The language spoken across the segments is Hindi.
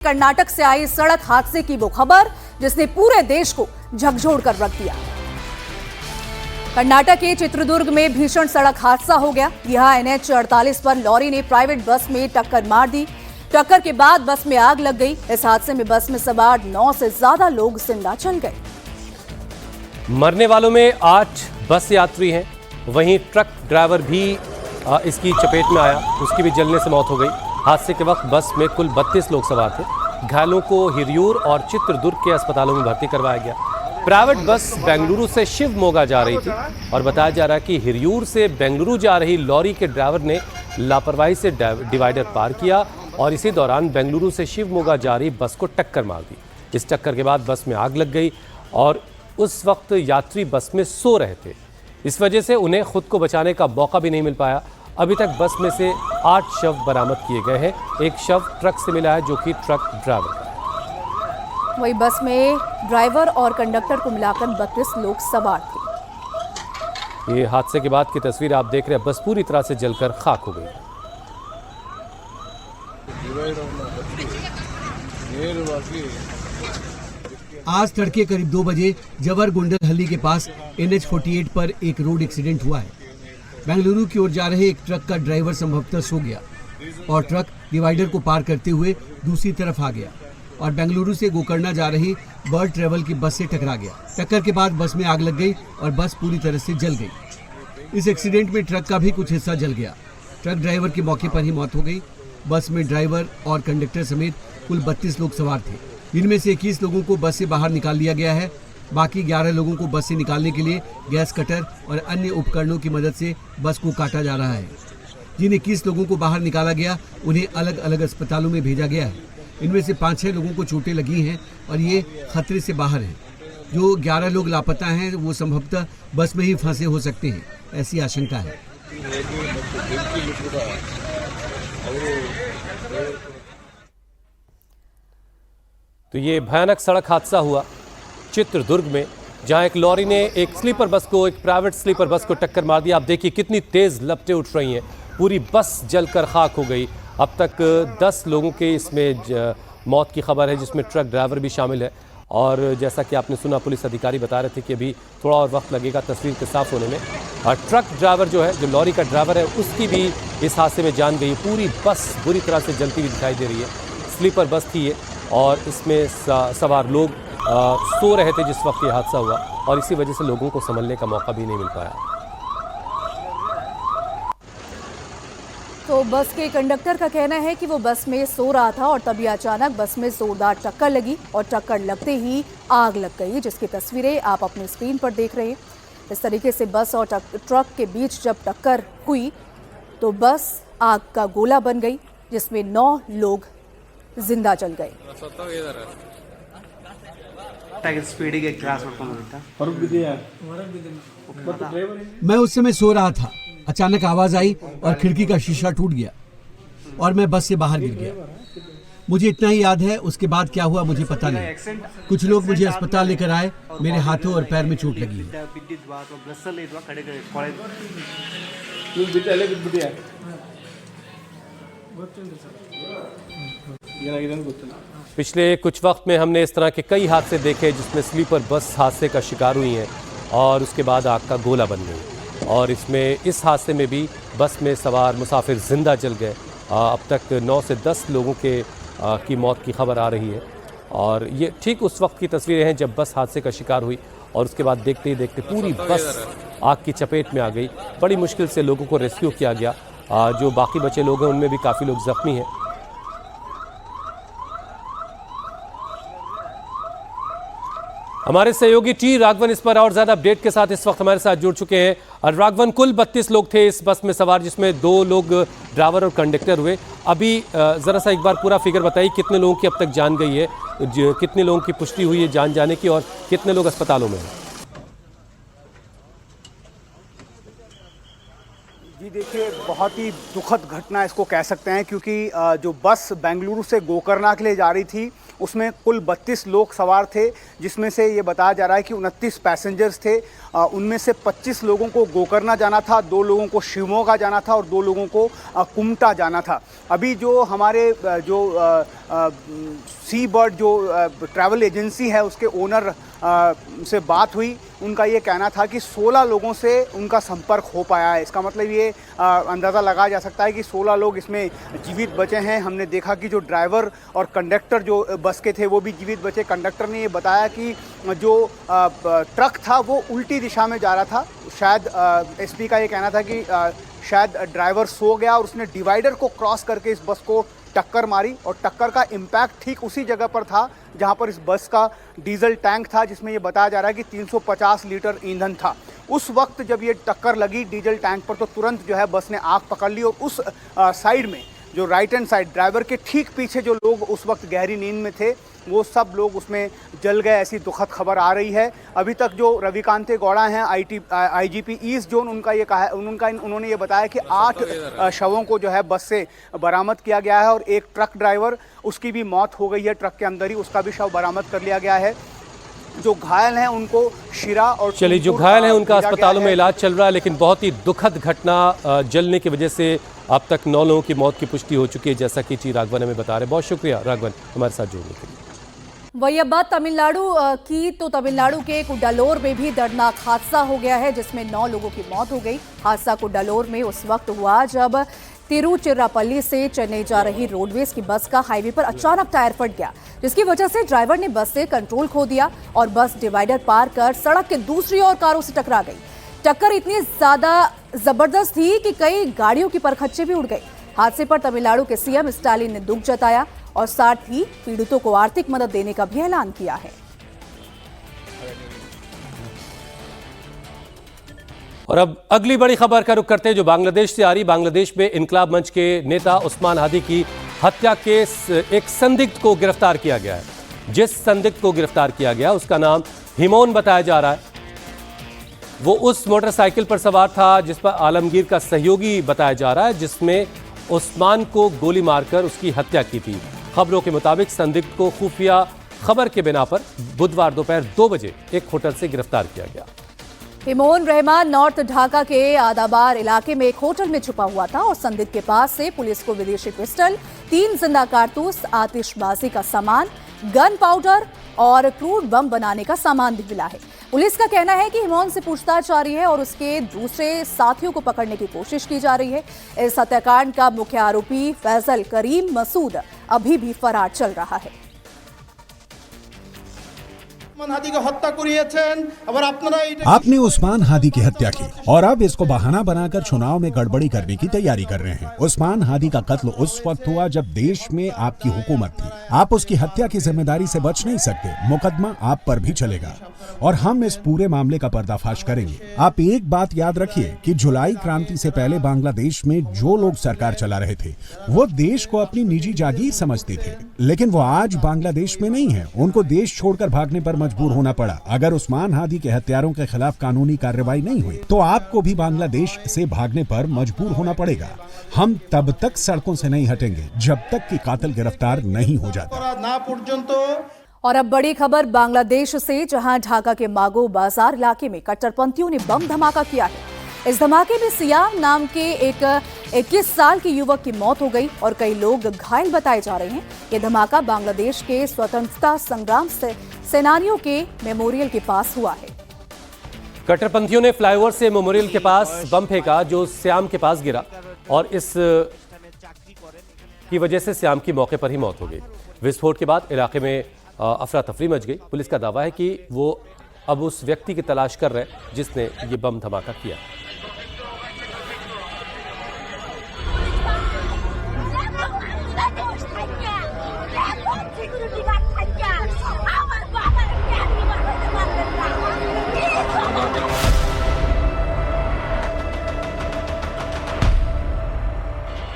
कर्नाटक से आई सड़क हादसे की वो खबर जिसने पूरे देश को झकझोर कर रख दिया। कर्नाटक के चित्रदुर्ग में भीषण सड़क हादसा हो गया। यहां NH 48 पर लॉरी ने प्राइवेट बस में टक्कर मार दी। टक्कर के बाद बस में आग लग गई। इस हादसे में बस में सवार 9 से ज्यादा लोग जिंदा जल गए। मरने वालों में 8 बस यात्री हैं, वहीं ट्रक ड्राइवर भी इसकी चपेट में आया, उसकी भी जलने से मौत हो गई। हादसे के वक्त बस में कुल 32 लोग सवार थे। घायलों को हिरियूर और चित्रदुर्ग के अस्पतालों में भर्ती करवाया गया। प्राइवेट बस बेंगलुरु से शिवमोगा जा रही थी और बताया जा रहा है कि हिरियूर से बेंगलुरु जा रही लॉरी के ड्राइवर ने लापरवाही से डिवाइडर पार किया और इसी दौरान बेंगलुरु से शिवमोगा जा रही बस को टक्कर मार दी। इस टक्कर के बाद बस में आग लग गई और उस वक्त यात्री बस में सो रहे थे। इस वजह से उन्हें खुद को बचाने का मौका भी नहीं मिल पाया। अभी तक बस में से 8 शव बरामद किए गए हैं। एक शव ट्रक से मिला है जो कि ट्रक ड्राइवर का है। वही बस में ड्राइवर और कंडक्टर को मिलाकर 32 लोग सवार थे। ये हादसे के बाद की तस्वीर आप देख रहे हैं। बस पूरी तरह से जलकर खाक हो गई। आज तड़के करीब 2 बजे जवर गुंडलहल्ली के पास NH 48 पर एक रोड एक्सीडेंट हुआ है। बेंगलुरु की ओर जा रहे एक ट्रक का ड्राइवर संभवतः सो गया और ट्रक डिवाइडर को पार करते हुए दूसरी तरफ आ गया और बेंगलुरु से गोकर्णा जा रही बर्ड ट्रेवल की बस से टकरा गया। टक्कर के बाद बस में आग लग गई और बस पूरी तरह से जल गई। इस एक्सीडेंट में ट्रक का भी कुछ हिस्सा जल गया। ट्रक ड्राइवर की मौके पर ही मौत हो गई। बस में ड्राइवर और कंडक्टर समेत कुल 32 लोग सवार थे, जिनमें से 21 लोगों को बस से बाहर निकाल लिया गया है। बाकी 11 लोगों को बस से निकालने के लिए गैस कटर और अन्य उपकरणों की मदद से बस को काटा जा रहा है। जिन 21 लोगों को बाहर निकाला गया उन्हें अलग अलग अस्पतालों में भेजा गया है। इनमें से 5-6 लोगों को चोटें लगी हैं और ये खतरे से बाहर हैं। जो 11 लोग लापता हैं वो संभवतः बस में ही फंसे हो सकते हैं, ऐसी आशंका है। तो ये भयानक सड़क हादसा हुआ चित्रदुर्ग में, जहां एक लॉरी ने एक स्लीपर बस को, एक प्राइवेट स्लीपर बस को टक्कर मार दिया। आप देखिए कितनी तेज लपटें उठ रही हैं। पूरी बस जलकर खाक हो गई। अब तक 10 लोगों के इसमें मौत की खबर है, जिसमें ट्रक ड्राइवर भी शामिल है। और जैसा कि आपने सुना, पुलिस अधिकारी बता रहे थे कि अभी थोड़ा और वक्त लगेगा तस्वीर के साफ होने में। और ट्रक ड्राइवर जो है, जो लॉरी का ड्राइवर है, उसकी भी इस हादसे में जान गई। पूरी बस बुरी तरह से जलती हुई दिखाई दे रही है। स्लीपर बस थी ये और इसमें सवार लोग सो रहे थे जिस वक्त ये हादसा हुआ और इसी वजह से लोगों को संभलने का मौका भी नहीं मिल पाया। तो बस के कंडक्टर का कहना है कि वो बस में सो रहा था और तभी अचानक बस में जोरदार टक्कर लगी और टक्कर लगते ही आग लग गई, जिसकी तस्वीरें आप अपनी स्क्रीन पर देख रहे हैं। इस तरीके से बस और ट्रक के बीच जब टक्कर हुई तो बस आग का गोला बन गई, जिसमें 9 लोग जिंदा जल गए। मैं उस समय सो रहा था। अचानक आवाज आई और खिड़की का शीशा टूट गया और मैं बस से बाहर गिर गया। मुझे इतना ही याद है, उसके बाद क्या हुआ मुझे पता नहीं। कुछ लोग मुझे अस्पताल लेकर आए। मेरे हाथों और पैर में चोट लगी है। पिछले कुछ वक्त में हमने इस तरह के कई हादसे देखे जिसमें स्लीपर बस हादसे का शिकार हुई हैं और उसके बाद आग का गोला बन गई। और इस हादसे में भी बस में सवार मुसाफिर जिंदा जल गए। अब तक 9 से 10 लोगों की मौत की खबर आ रही है। और ये ठीक उस वक्त की तस्वीरें हैं जब बस हादसे का शिकार हुई और उसके बाद देखते ही देखते पूरी बस आग की चपेट में आ गई। बड़ी मुश्किल से लोगों को रेस्क्यू किया गया। जो बाकी बचे लोग हैं उनमें भी काफ़ी लोग जख्मी हैं। हमारे सहयोगी टी राघवन इस पर और ज्यादा अपडेट के साथ इस वक्त हमारे साथ जुड़ चुके हैं। और राघवन, कुल 32 लोग थे इस बस में सवार, जिसमें 2 लोग ड्राइवर और कंडक्टर हुए। अभी जरा सा एक बार पूरा फिगर बताइए, कितने लोगों की अब तक जान गई है, कितने लोगों की पुष्टि हुई है जान जाने की और कितने लोग अस्पतालों में हैं? जी देखिए, बहुत ही दुखद घटना इसको कह सकते हैं, क्योंकि जो बस बेंगलुरु से गोकर्णा के लिए जा रही थी उसमें कुल 32 लोग सवार थे, जिसमें से ये बताया जा रहा है कि 29 पैसेंजर्स थे। उनमें से 25 लोगों को गोकर्णा जाना था, 2 लोगों को शिवमोगा जाना था और 2 लोगों को कुमटा जाना था। अभी जो हमारे सी बर्ड जो ट्रैवल एजेंसी है उसके ओनर से बात हुई, उनका ये कहना था कि 16 लोगों से उनका संपर्क हो पाया है। इसका मतलब ये अंदाज़ा लगाया जा सकता है कि 16 लोग इसमें जीवित बचे हैं। हमने देखा कि जो ड्राइवर और कंडक्टर जो बस के थे वो भी जीवित बचे। कंडक्टर ने ये बताया कि जो ट्रक था वो उल्टी दिशा में जा रहा था। शायद एसपी का ये कहना था कि शायद ड्राइवर सो गया और उसने डिवाइडर को क्रॉस करके इस बस को टक्कर मारी और टक्कर का इम्पैक्ट ठीक उसी जगह पर था जहां पर इस बस का डीजल टैंक था, जिसमें ये बताया जा रहा है कि 350 लीटर ईंधन था। उस वक्त जब ये टक्कर लगी डीजल टैंक पर तो तुरंत जो है बस ने आग पकड़ ली और उस साइड में जो राइट हैंड साइड ड्राइवर के ठीक पीछे जो लोग उस वक्त गहरी नींद में थे वो सब लोग उसमें जल गए, ऐसी दुखद खबर आ रही है। अभी तक जो रविकांते गौड़ा हैं आईजीपी ईस्ट जोन, उन्होंने ये बताया कि 8 शवों को जो है बस से बरामद किया गया है और एक ट्रक ड्राइवर उसकी भी मौत हो गई है, ट्रक के अंदर ही उसका भी शव बरामद कर लिया गया है। जो घायल हैं उनको शिरा और चलिए, जो घायल हैं उनका अस्पतालों में इलाज चल रहा है, लेकिन बहुत ही दुखद घटना जलने की वजह से अब तक 9 लोगों की मौत की पुष्टि हो चुकी है, जैसा कि टी राघवन हमें बता रहे हैं। बहुत शुक्रिया राघवन हमारे साथ जुड़ने के लिए। वही अब बात तमिलनाडु की, तो तमिलनाडु के कुड्डालोर में भी दर्दनाक हादसा हो गया है जिसमें 9 लोगों की मौत हो गई। हादसा कुड्डालोर में उस वक्त हुआ जब तिरुचिरापल्ली से चेन्नई जा रही रोडवेज की बस का हाईवे पर अचानक टायर फट गया, जिसकी वजह से ड्राइवर ने बस से कंट्रोल खो दिया और बस डिवाइडर पार कर सड़क के दूसरी ओर कारों से टकरा गई। टक्कर इतनी ज्यादा जबरदस्त थी कि कई गाड़ियों की परखच्चे भी उड़ गई। हादसे पर तमिलनाडु के सीएम स्टालिन ने दुख जताया और साथ ही पीड़ितों को आर्थिक मदद देने का भी ऐलान किया है। और अब अगली बड़ी खबर का रुख करते हैं जो बांग्लादेश से आ रही। बांग्लादेश में इनकलाब मंच के नेता उस्मान हादी की हत्या के एक संदिग्ध को गिरफ्तार किया गया है। जिस संदिग्ध को गिरफ्तार किया गया उसका नाम हिमोन बताया जा रहा है। वो उस मोटरसाइकिल पर सवार था जिस पर आलमगीर का सहयोगी बताया जा रहा है, जिसमें उस्मान को गोली मारकर उसकी हत्या की थी। खबरों के मुताबिक संदिग्ध को खुफिया खबर के बिना पर बुधवार दोपहर 2 बजे एक होटल से गिरफ्तार किया गया। हिमोन रहमान नॉर्थ ढाका के आदाबार इलाके में एक होटल में छुपा हुआ था और संदिग्ध के पास से पुलिस को विदेशी पिस्टल, 3 जिंदा कारतूस, आतिशबाजी का सामान, गन पाउडर और क्रूड बम बनाने का सामान भी मिला है। पुलिस का कहना है कि हिमोन से पूछताछ जारी है और उसके दूसरे साथियों को पकड़ने की कोशिश की जा रही है। इस हत्याकांड का मुख्य आरोपी फैजल करीम मसूद अभी भी फरार चल रहा है। आपने उस्मान हादी की हत्या की और अब इसको बहाना बनाकर चुनाव में गड़बड़ी करने की तैयारी कर रहे हैं। उस्मान हादी का कत्ल उस वक्त हुआ जब देश में आपकी हुकूमत थी। आप उसकी हत्या की जिम्मेदारी से बच नहीं सकते। मुकदमा आप पर भी चलेगा और हम इस पूरे मामले का पर्दाफाश करेंगे। आप एक बात याद रखिए कि जुलाई क्रांति से पहले बांग्लादेश में जो लोग सरकार चला रहे थे वो देश को अपनी निजी जागीर समझते थे, लेकिन वो आज बांग्लादेश में नहीं है। उनको देश छोड़कर भागने पर मजबूर होना पड़ा। अगर उस्मान हादी के हत्यारों के खिलाफ कानूनी कार्रवाई नहीं हुई तो आपको भी बांग्लादेश से भागने पर मजबूर होना पड़ेगा। हम तब तक सड़कों से नहीं हटेंगे जब तक कि कातिल गिरफ्तार नहीं हो जाता। और अब बड़ी खबर बांग्लादेश से, जहां ढाका के मागो बाजार इलाके में कट्टरपंथियों ने बम धमाका किया है। इस धमाके में सियाम नाम के एक 21 साल के युवक की मौत हो गई और कई लोग घायल बताए जा रहे हैं। यह धमाका बांग्लादेश के स्वतंत्रता संग्राम सेनानियों के मेमोरियल के पास हुआ है। कट्टरपंथियों ने फ्लाईओवर से मेमोरियल के पास बम फेंका जो श्याम के पास गिरा और इस की वजह से श्याम की मौके पर ही मौत हो गई। विस्फोट के बाद इलाके में अफरा तफरी मच गई। पुलिस का दावा है कि वो अब उस व्यक्ति की तलाश कर रहे हैं जिसने ये बम धमाका किया।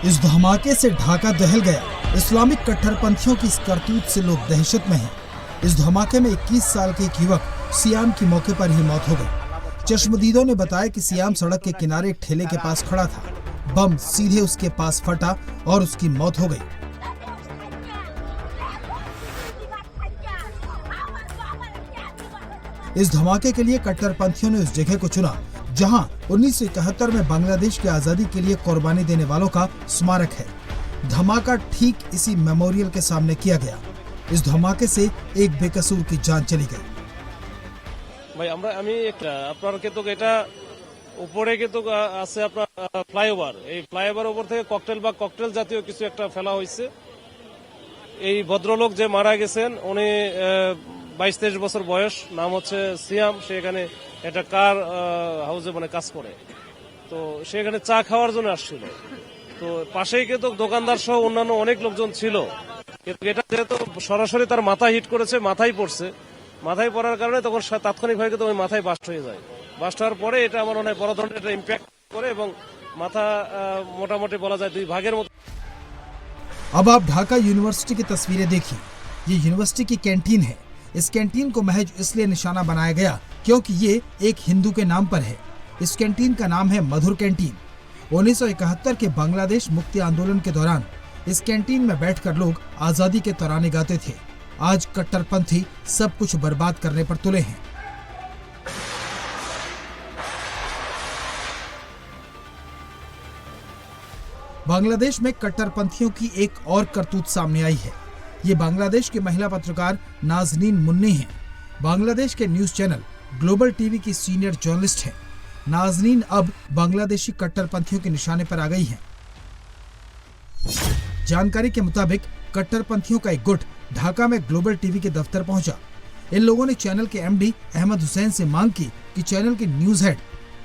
इस धमाके से ढाका दहल गया। इस्लामिक कट्टरपंथियों की इस करतूत से लोग दहशत में हैं। इस धमाके में 21 साल के एक युवक सियाम की मौके पर ही मौत हो गई। चश्मदीदों ने बताया कि सियाम सड़क के किनारे एक ठेले के पास खड़ा था। बम सीधे उसके पास फटा और उसकी मौत हो गई। इस धमाके के लिए कट्टरपंथियों ने उस जगह को चुना जहां 1971 में बांग्लादेश की आजादी के लिए कुर्बानी देने वालों का स्मारक है। धमाका ठीक इसी मेमोरियल के सामने किया गया। इस धमाके से एक बेकसूर की जान चली गई। ভাই আমি আপনার কিন্তু এটা উপরে কিন্তু আছে আপনার ফ্লাইওভার, এই ফ্লাইওভার উপর থেকে ককটেল জাতীয় কিছু একটা ফেলা হয়েছে। এই ভদ্রলোক যে মারা গেছেন উনি 22-23 বছর বয়স, নাম হচ্ছে সিয়াম। সে এখানে একটা কার হাউসে মানে কাজ করে, তো সে এখানে চা খাওয়ার জন্য আসছিল। তো পাশেই কিন্তু দোকানদার সহ অন্যান্য অনেক লোকজন ছিল, কিন্তু এটা যেহেতু সরাসরি তার মাথায় হিট করেছে, মাথায় পড়ছে, মাথায় পড়ার কারণে তখন তাৎক্ষণিকভাবে কিন্তু ওই মাথায় বাস্ট হয়ে যায়। বাস্ট হওয়ার পরে এটা আমার মনে হয় বড় ধরনের একটা ইম্প্যাক্ট করে এবং মাথা মোটামুটি বলা যায় 2 ভাগের মতো। अब आप ढाका यूनिवर्सिटी की तस्वीरें देखिए। ये यूनिवर्सिटी की कैंटीन है। इस कैंटीन को महज इसलिए निशाना बनाया गया क्योंकि ये एक हिंदू के नाम पर है। इस कैंटीन का नाम है मधुर कैंटीन। 1971 के बांग्लादेश मुक्ति आंदोलन के दौरान इस कैंटीन में बैठकर लोग आजादी के तराने गाते थे। आज कट्टरपंथी सब कुछ बर्बाद करने पर तुले हैं। बांग्लादेश में कट्टरपंथियों की एक और करतूत सामने आई है। ये बांग्लादेश की महिला पत्रकार नाजनीन मुन्नी हैं। बांग्लादेश के न्यूज चैनल ग्लोबल टीवी की सीनियर जर्नलिस्ट हैं। नाजनीन अब बांग्लादेशी कट्टरपंथियों के निशाने पर आ गई हैं। जानकारी के मुताबिक कट्टरपंथियों का एक गुट ढाका में ग्लोबल टीवी के दफ्तर पहुंचा। इन लोगों ने चैनल के एमडी अहमद हुसैन से मांग की कि चैनल के न्यूज हेड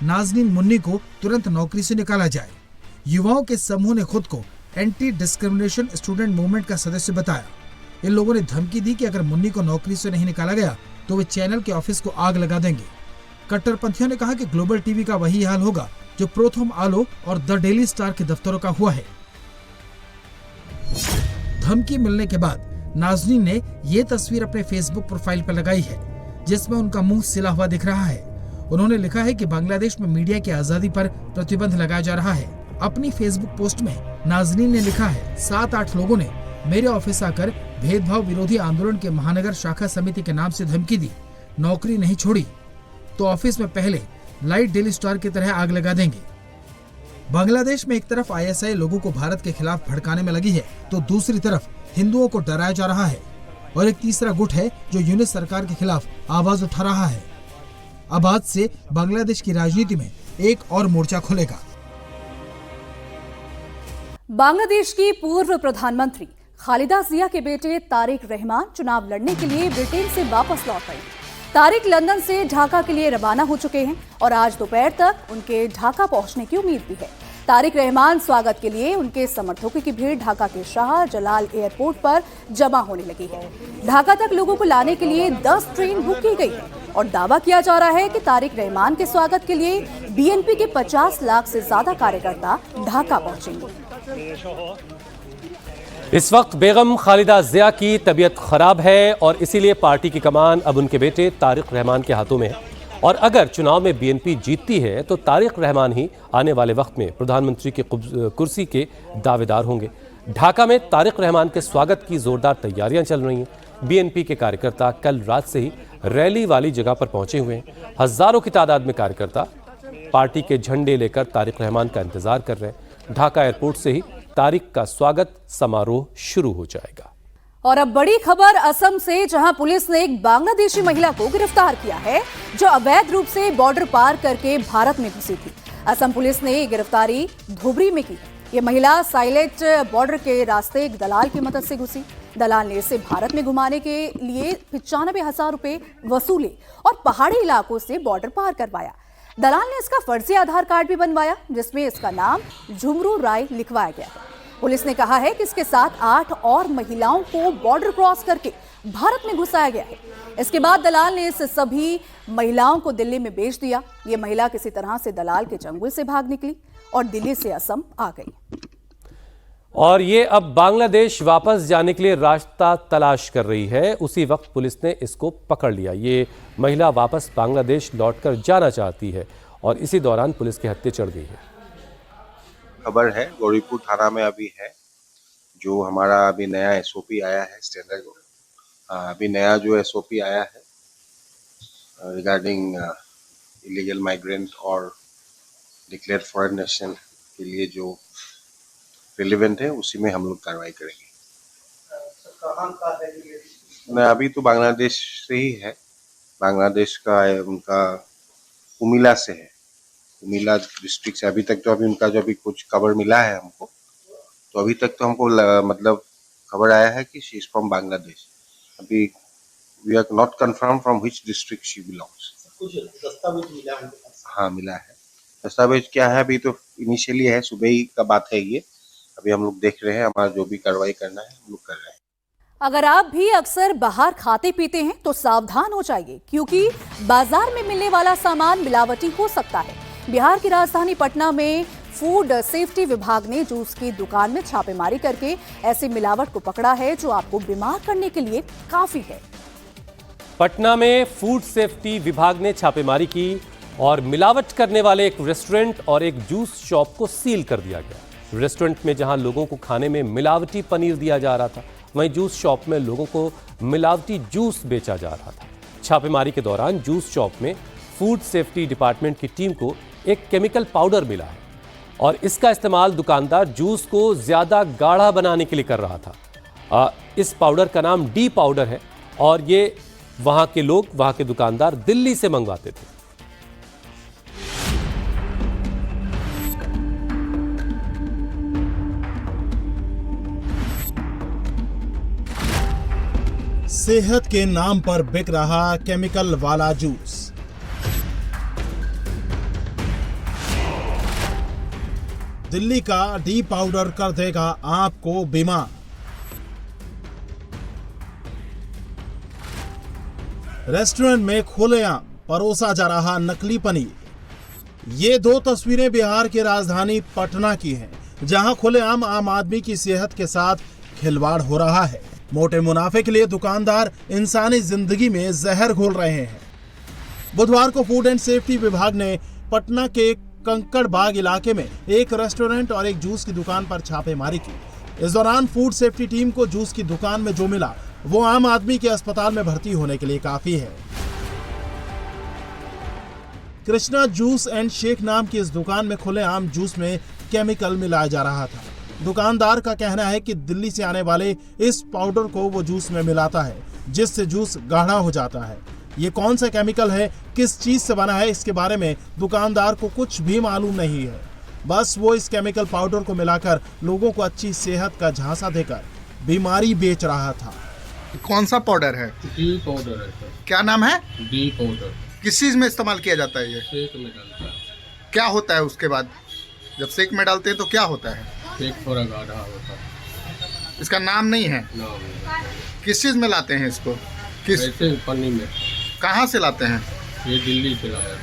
नाजनीन मुन्नी को तुरंत नौकरी से निकाला जाए। युवाओं के समूह ने खुद को एंटी डिस्क्रिमिनेशन स्टूडेंट मूवमेंट का सदस्य बताया। इन लोगों ने धमकी दी कि अगर मुन्नी को नौकरी से नहीं निकाला गया तो वे चैनल के ऑफिस को आग लगा देंगे। कट्टरपंथियों ने कहा कि ग्लोबल टीवी का वही हाल होगा जो प्रोथम आलो और द डेली स्टार के दफ्तरों का हुआ है। धमकी मिलने के बाद नाजनीन ने ये तस्वीर अपने फेसबुक प्रोफाइल पर लगाई है, जिसमें उनका मुंह सिला हुआ दिख रहा है। उन्होंने लिखा है कि बांग्लादेश में मीडिया की आजादी पर प्रतिबंध लगाया जा रहा है। अपनी फेसबुक पोस्ट में नाजनीन ने लिखा है, 7-8 लोगों ने मेरे ऑफिस आकर भेदभाव विरोधी आंदोलन के महानगर शाखा समिति के नाम से धमकी दी। नौकरी नहीं छोड़ी तो ऑफिस में पहले लाइट डेली स्टार की तरह आग लगा देंगे। बांग्लादेश में एक तरफ आईएसआई लोगों को भारत के खिलाफ भड़काने में लगी है तो दूसरी तरफ हिंदुओं को डराया जा रहा है, और एक तीसरा गुट है जो यूनिट सरकार के खिलाफ आवाज उठा रहा है। अब आज से बांग्लादेश की राजनीति में एक और मोर्चा खुलेगा। बांग्लादेश की पूर्व प्रधानमंत्री खालिदा जिया के बेटे तारिक रहमान चुनाव लड़ने के लिए ब्रिटेन से वापस लौट आए। तारिक लंदन से ढाका के लिए रवाना हो चुके हैं और आज दोपहर तक उनके ढाका पहुंचने की उम्मीद भी है। तारिक रहमान स्वागत के लिए उनके समर्थकों की भीड़ ढाका के शाह जलाल एयरपोर्ट पर जमा होने लगी है। ढाका तक लोगों को लाने के लिए 10 ट्रेन बुक की गई है और दावा किया जा रहा है कि तारिक रहमान के स्वागत के लिए बीएनपी के 50 लाख से ज्यादा कार्यकर्ता ढाका पहुंचेंगे। इस वक्त बेगम खालिदा जिया की तबीयत खराब है और इसीलिए पार्टी की कमान अब उनके बेटे तारिक रहमान के हाथों में है, और अगर चुनाव में बीएनपी जीतती है तो तारिक रहमान ही आने वाले वक्त में प्रधानमंत्री की कुर्सी के दावेदार होंगे। ढाका में तारिक रहमान के स्वागत की जोरदार तैयारियां चल रही हैं। बीएनपी के कार्यकर्ता कल रात से ही रैली वाली जगह पर पहुंचे हुए हैं। हजारों की तादाद में कार्यकर्ता पार्टी के झंडे लेकर तारिक रहमान का इंतजार कर रहे हैं। ढाका एयरपोर्ट से ही तारिक का स्वागत समारोह शुरू हो जाएगा। और अब बड़ी खबर असम से, जहां पुलिस ने एक बांग्लादेशी महिला को गिरफ्तार किया है जो अवैध रूप से बॉर्डर पार करके भारत में घुसी थी। असम पुलिस ने गिरफ्तारी धुबरी में की। ये महिला साइलेंट बॉर्डर के रास्ते एक दलाल की मदद से घुसी। दलाल ने इसे भारत में घुमाने के लिए 95,000 रुपए वसूले और पहाड़ी इलाकों से बॉर्डर पार करवाया। दलाल ने इसका फर्जी आधार कार्ड भी बनवाया जिसमें इसका नाम झुमरू राय लिखवाया गया है। पुलिस ने कहा है कि इसके साथ 8 और महिलाओं को बॉर्डर क्रॉस करके भारत में घुसाया गया है। इसके बाद दलाल ने इस सभी महिलाओं को दिल्ली में बेच दिया। ये महिला किसी तरह से दलाल के चंगुल से भाग निकली और दिल्ली से असम आ गई और ये अब बांग्लादेश वापस जाने के लिए रास्ता तलाश कर रही है। उसी वक्त पुलिस ने इसको पकड़ लिया। ये महिला वापस बांग्लादेश लौटकर जाना चाहती है और इसी दौरान पुलिस के हत्थे चढ़ गई है। खबर है गौरीपुर थाना में अभी है, जो हमारा अभी नया एसओपी आया है स्टैंडर्ड। अभी नया जो एसओपी आया है रिगार्डिंग इलीगल माइग्रेंट और डिक्लेयर फॉरेन नेशनल के लिए जो रिलेवेंट है उसी में हम लोग कार्रवाई करेंगे। नहीं, अभी तो बांग्लादेश से ही है, बांग्लादेश का है, उनका कुमिला से है, कुमिला डिस्ट्रिक्ट से। अभी तक तो अभी उनका जो अभी कुछ खबर मिला है हमको, तो अभी तक तो हमको मतलब खबर आया है कि शी इज फ्रॉम बांग्लादेश। अभी we are not confirm from which district she belongs. कुछ दस्तावेज मिला है? हाँ, मिला है। दस्तावेज क्या है अभी तो इनिशियली है, सुबह ही का बात है ये। अभी हम लोग देख रहे हैं, हमारा जो भी कार्रवाई करना है हम लोग कर रहे हैं। अगर आप भी अक्सर बाहर खाते पीते हैं तो सावधान हो जाइए, क्योंकि बाजार में मिलने वाला सामान मिलावटी हो सकता है। बिहार की राजधानी पटना में फूड सेफ्टी विभाग ने जूस की दुकान में छापेमारी करके ऐसी मिलावट को पकड़ा है जो आपको बीमार करने के लिए काफी है। पटना में फूड सेफ्टी विभाग ने छापेमारी की और मिलावट करने वाले एक रेस्टोरेंट और एक जूस शॉप को सील कर दिया गया। रेस्टोरेंट में जहां लोगों को खाने में मिलावटी पनीर दिया जा रहा था, वहीं जूस शॉप में लोगों को मिलावटी जूस बेचा जा रहा था। छापेमारी के दौरान जूस शॉप में फूड सेफ्टी डिपार्टमेंट की टीम को एक केमिकल पाउडर मिला है और इसका इस्तेमाल दुकानदार जूस को ज्यादा गाढ़ा बनाने के लिए कर रहा था। इस पाउडर का नाम डी पाउडर है और ये वहां के लोग, वहां के दुकानदार दिल्ली से मंगवाते थे। सेहत के नाम पर बिक रहा केमिकल वाला जूस। दिल्ली का डी पाउडर कर देगा आपको बीमार। रेस्टोरेंट में खुलेआम परोसा जा रहा नकली पनीर। ये दो तस्वीरें बिहार की राजधानी पटना की हैं, जहां खुलेआम आम आदमी की सेहत के साथ खिलवाड़ हो रहा है। मोटे मुनाफे के लिए दुकानदार इंसानी जिंदगी में जहर घोल रहे हैं। बुधवार को फूड एंड सेफ्टी विभाग ने पटना के कंकड़ बाग इलाके में एक रेस्टोरेंट और एक जूस की दुकान पर छापेमारी की। इस दौरान फूड सेफ्टी टीम को जूस की दुकान में जो मिला वो आम आदमी के अस्पताल में भर्ती होने के लिए काफी है। कृष्णा जूस एंड शेक नाम की इस दुकान में खुलेआम जूस में केमिकल मिलाया जा रहा था। दुकानदार का कहना है कि दिल्ली से आने वाले इस पाउडर को वो जूस में मिलाता है, जिससे जूस गाढ़ा हो जाता है। ये कौन सा केमिकल है, किस चीज से बना है, इसके बारे में दुकानदार को कुछ भी मालूम नहीं है। बस वो इस केमिकल पाउडर को मिलाकर लोगों को अच्छी सेहत का झांसा देकर बीमारी बेच रहा था। कौन सा पाउडर है? डी पाउडर है सर। क्या नाम है? D powder. किस चीज में इस्तेमाल किया जाता है ये? शेक में डालता है। क्या होता है उसके बाद जब शेक में डालते हैं तो क्या होता है? शेक थोड़ा गाढ़ा होता है। इसका नाम नहीं है? नाम किस चीज में लाते हैं इसको? किस ऐसे पन्नी में। कहाँ से लाते हैं? ये दिल्ली से लाया।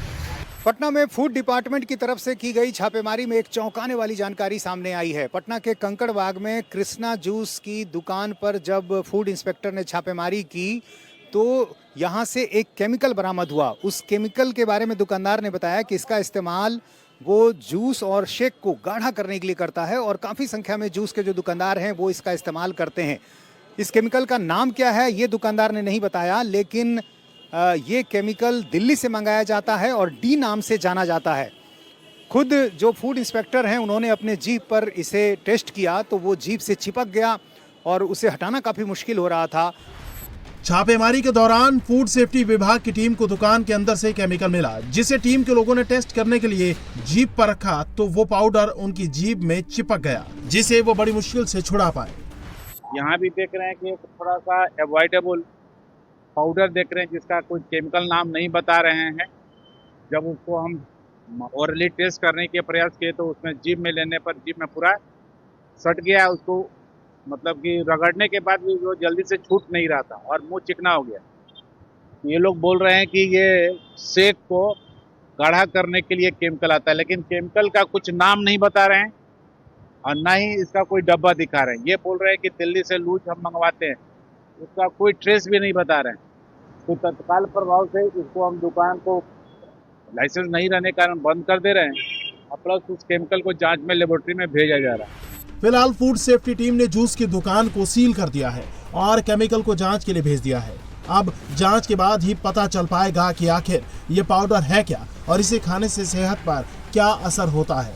पटना में फूड डिपार्टमेंट की तरफ से की गई छापेमारी में एक चौंकाने वाली जानकारी सामने आई है। पटना के कंकड़बाग में कृष्णा जूस की दुकान पर जब फूड इंस्पेक्टर ने छापेमारी की तो यहाँ से एक केमिकल बरामद हुआ। उस केमिकल के बारे में दुकानदार ने बताया कि इसका इस्तेमाल वो जूस और शेक को गाढ़ा करने के लिए करता है और काफ़ी संख्या में जूस के जो दुकानदार हैं वो इसका इस्तेमाल करते हैं। इस केमिकल का नाम क्या है ये दुकानदार ने नहीं बताया, लेकिन ये केमिकल दिल्ली से मंगाया जाता है और डी नाम से जाना जाता है। खुद जो फूड इंस्पेक्टर हैं उन्होंने अपने जीप पर इसे टेस्ट किया तो वो जीप से चिपक गया और उसे हटाना काफ़ी मुश्किल हो रहा था। छापेमारी के दौरान फूड सेफ्टी विभाग की टीम को दुकान के अंदर से केमिकल मिला, जिसे टीम के लोगों ने टेस्ट करने के लिए जीप पर रखा तो वो पाउडर उनकी जीप में चिपक गया, जिसे वो बड़ी मुश्किल से छुड़ा पाए। यहाँ भी देख रहे हैं कि थोड़ा सा अवॉइडेबल पाउडर देख रहे हैं जिसका कोई केमिकल नाम नहीं बता रहे हैं। जब उसको हम ओरली टेस्ट करने के प्रयास किए तो उसमें जीभ में लेने पर जीभ में पूरा सट गया, उसको मतलब कि रगड़ने के बाद भी वो जल्दी से छूट नहीं रहा था और मुंह चिकना हो गया। ये लोग बोल रहे हैं कि ये शेक को गाढ़ा करने के लिए केमिकल आता है, लेकिन केमिकल का कुछ नाम नहीं बता रहे हैं और ना ही इसका कोई डब्बा दिखा रहे हैं। ये बोल रहे हैं कि दिल्ली से लूज हम मंगवाते हैं, उसका कोई ट्रेस भी नहीं बता रहे हैं। तो तत्काल प्रभाव से इसको हम दुकान को लाइसेंस नहीं रहने के कारण बंद कर दे रहे हैं और प्लस उस केमिकल को जांच में लेबोरेटरी में भेजा जा रहा है। फिलहाल फूड सेफ्टी टीम ने जूस की दुकान को सील कर दिया है और केमिकल को जांच के लिए भेज दिया है। अब जांच के बाद ही पता चल पाएगा कि आखिर ये पाउडर है क्या और इसे खाने से सेहत पर क्या असर होता है।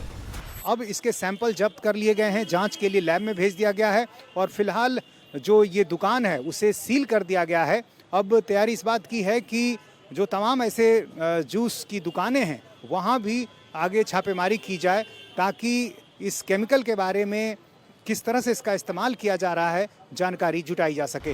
अब इसके सैंपल जब्त कर लिए गए हैं, जांच के लिए लैब में भेज दिया गया है और फिलहाल जो ये दुकान है उसे सील कर दिया गया है। अब तैयारी इस बात की है कि जो तमाम ऐसे जूस की दुकानें हैं वहाँ भी आगे छापेमारी की जाए ताकि इस केमिकल के बारे में किस तरह से इसका इस्तेमाल किया जा रहा है जानकारी जुटाई जा सके।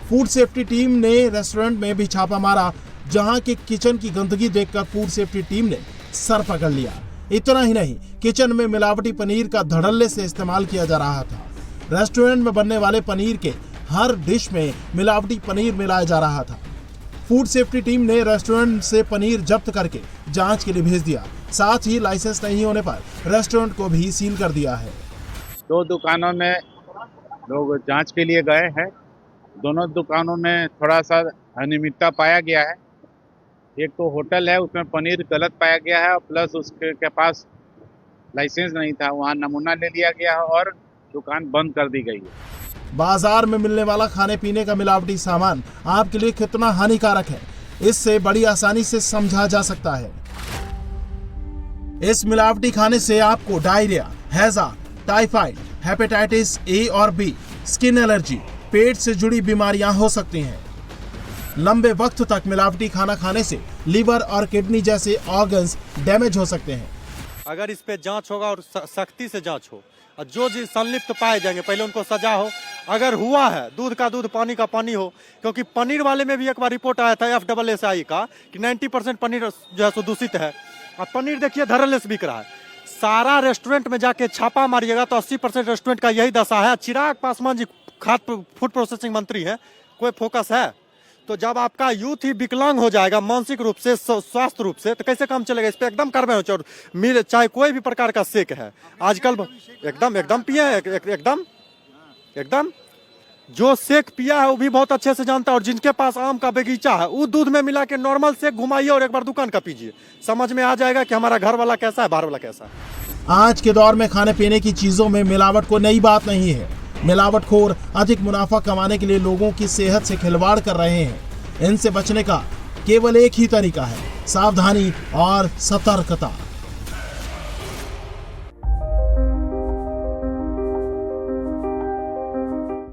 फूड सेफ्टी टीम ने रेस्टोरेंट में भी छापा मारा, जहां के किचन की गंदगी देखकर फूड सेफ्टी टीम ने सर पकड़ लिया। इतना ही नहीं, किचन में मिलावटी पनीर का धड़ल्ले से इस्तेमाल किया जा रहा था। रेस्टोरेंट में बनने वाले पनीर के हर डिश में मिलावटी पनीर मिलाया जा रहा था। फूड सेफ्टी टीम ने रेस्टोरेंट से पनीर जब्त करके जांच के लिए भेज दिया। साथ ही लाइसेंस नहीं होने पर रेस्टोरेंट को भी सील कर दिया है। 2 दुकानों में लोग जांच के लिए गए हैं। दोनों दुकानों में थोड़ा सा अनियमितता पाया गया है। एक तो होटल है, उसमें पनीर गलत पाया गया है, प्लस उसके पास लाइसेंस नहीं था, वहाँ नमूना ले लिया गया है और दुकान बंद कर दी गई है। बाजार में मिलने वाला खाने पीने का मिलावटी सामान आपके लिए कितना हानिकारक है, इससे बड़ी आसानी से समझा जा सकता है। इस मिलावटी खाने से आपको डायरिया, हैजा, टाइफाइड, हेपेटाइटिस ए और बी, स्किन एलर्जी, पेट से जुड़ी बीमारियां हो सकती हैं। लंबे वक्त तक मिलावटी खाना खाने से लीवर और किडनी जैसे ऑर्गन्स डैमेज हो सकते हैं। अगर इस पे जांच होगा और सख्ती से जांच हो और जो संलिप्त पाए जाएंगे पहले उनको सजा हो। अगर हुआ है दूध का दूध पानी का पानी हो, क्योंकि पनीर वाले में भी एक बार रिपोर्ट आया था FSSAI का कि 90% पनीर जो है सो दूषित है। और पनीर देखिए धड़ल्ले से बिक रहा है। सारा रेस्टोरेंट में जाके छापा मारिएगा तो 80% रेस्टोरेंट का यही दशा है। चिराग पासवान जी खाद्य फूड प्रोसेसिंग मंत्री हैं, कोई फोकस है? तो जब आपका यूथ ही विकलांग हो जाएगा मानसिक रूप से, स्वास्थ्य रूप से, तो कैसे काम चलेगा? इस पे एकदम कार्रवाई हो चाहिए। मिल चाहे कोई भी प्रकार का शेक है आजकल एकदम पिए, एकदम जो शेक पिया है वो भी बहुत अच्छे से जानता है। और जिनके पास आम का बगीचा है वो दूध में मिला के नॉर्मल शेक घुमाइए और एक बार दुकान का पीजिए, समझ में आ जाएगा कि हमारा घर वाला कैसा है, बाहर वाला कैसा है। आज के दौर में खाने पीने की चीजों में मिलावट को नई बात नहीं है। मिलावटखोर अधिक मुनाफा कमाने के लिए लोगों की सेहत से खिलवाड़ कर रहे हैं। इनसे बचने का केवल एक ही तरीका है, सावधानी और सतर्कता।